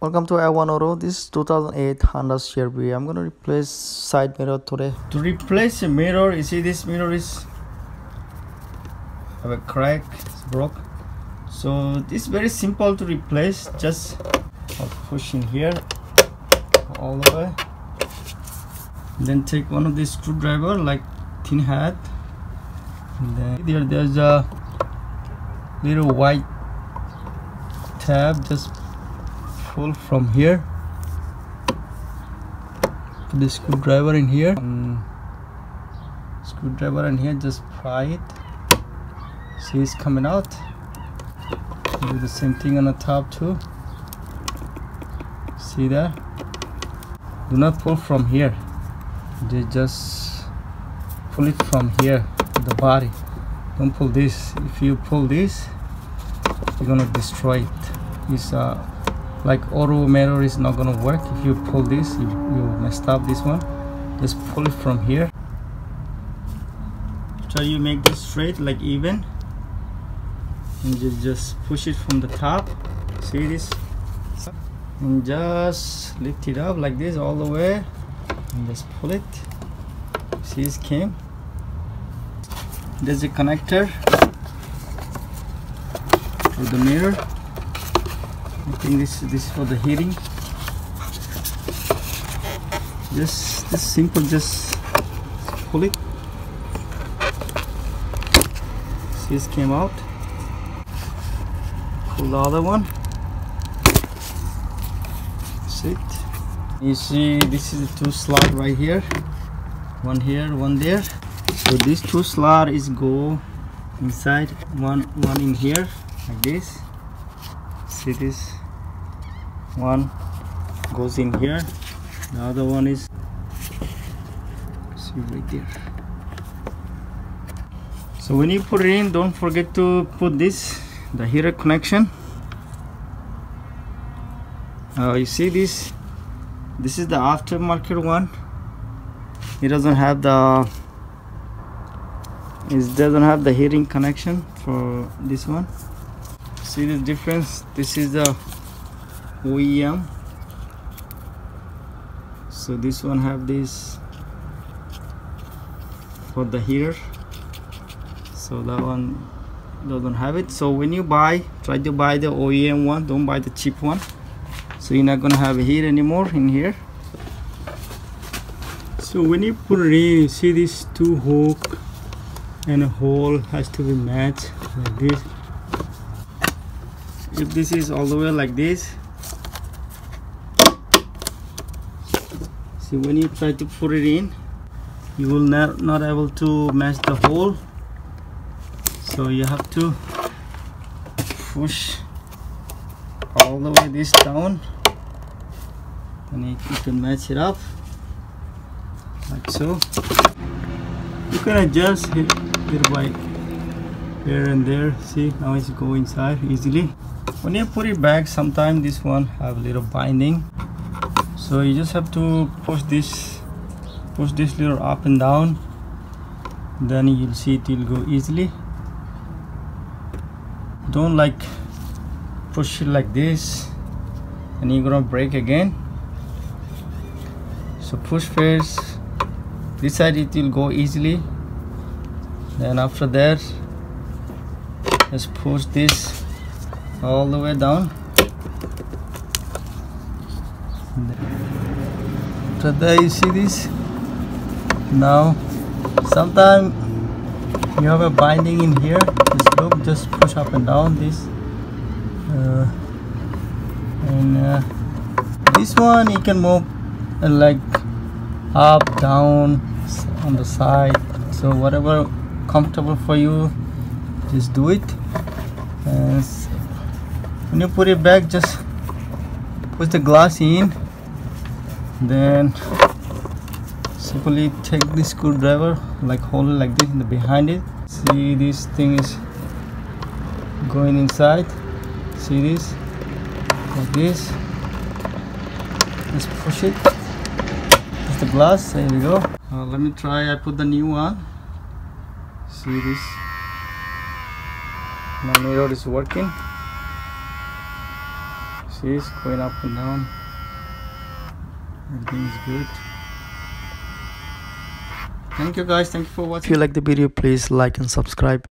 Welcome to L1 Auto. This is 2008 Honda CR-V. I'm gonna replace side mirror today. To replace the mirror, you see this mirror is have a crack, it's broke. So this is very simple to replace. Just push in here all the way. Then take one of these screwdriver like thin head. And then there's a little white tab. Just pull from here. Put the screwdriver in here. Screwdriver in here. Just pry it. See, it's coming out. Do the same thing on the top too. See that? Do not pull from here. Just pull it from here, the body. Don't pull this. If you pull this, you're gonna destroy it. It's like auto mirror is not gonna work. If you pull this, you messed up this one. Just pull it from here. Try you make this straight, like even, and just push it from the top. See this? And just lift it up like this all the way, and just pull it. See, it came. There's a connector to the mirror. I think this is for the heating. Just this simple, just pull it. See, it came out. Pull the other one. See it? You see, this is the two slot right here. One here, one there. So these two slot is go inside. One in here, like this. See this? One goes in here. The other one is, see, right there. So when you put it in, don't forget to put this, the heater connection. You see this? This is the aftermarket one. It doesn't have the heating connection for this one. See the difference? This is the OEM. So this one have this for the heater. So that one doesn't have it. So when you buy, try to buy the OEM one. Don't buy the cheap one. So you're not gonna have a heat anymore in here. So when you put it in, you see these two hook and a hole has to be matched like this. If this is all the way like this, see, when you try to put it in, you will not able to match the hole. So you have to push all the way this down, and you can match it up like so. You can adjust it by here and there. See, now it's go inside easily. When you put it back, sometimes this one have a little binding, so you just have to push this little up and down, then you'll see it will go easily. Don't like push it like this and you're gonna break again. So push first this side, it will go easily. Then after that, just push this all the way down. After that, you see this? Now sometimes you have a binding in here. This loop, just push up and down this. This one you can move like up, down, on the side. So whatever comfortable for you, just do it. And when you put it back, just put the glass in. Then simply take the screwdriver, like hold it like this in the behind it. See, this thing is going inside. See this? Like this. Just push it. Push the glass. There we go. Let me try. I put the new one. See this? My mirror is working. see it's going up and down. Everything is good. Thank you guys, thank you for watching. If you like the video, please like and subscribe.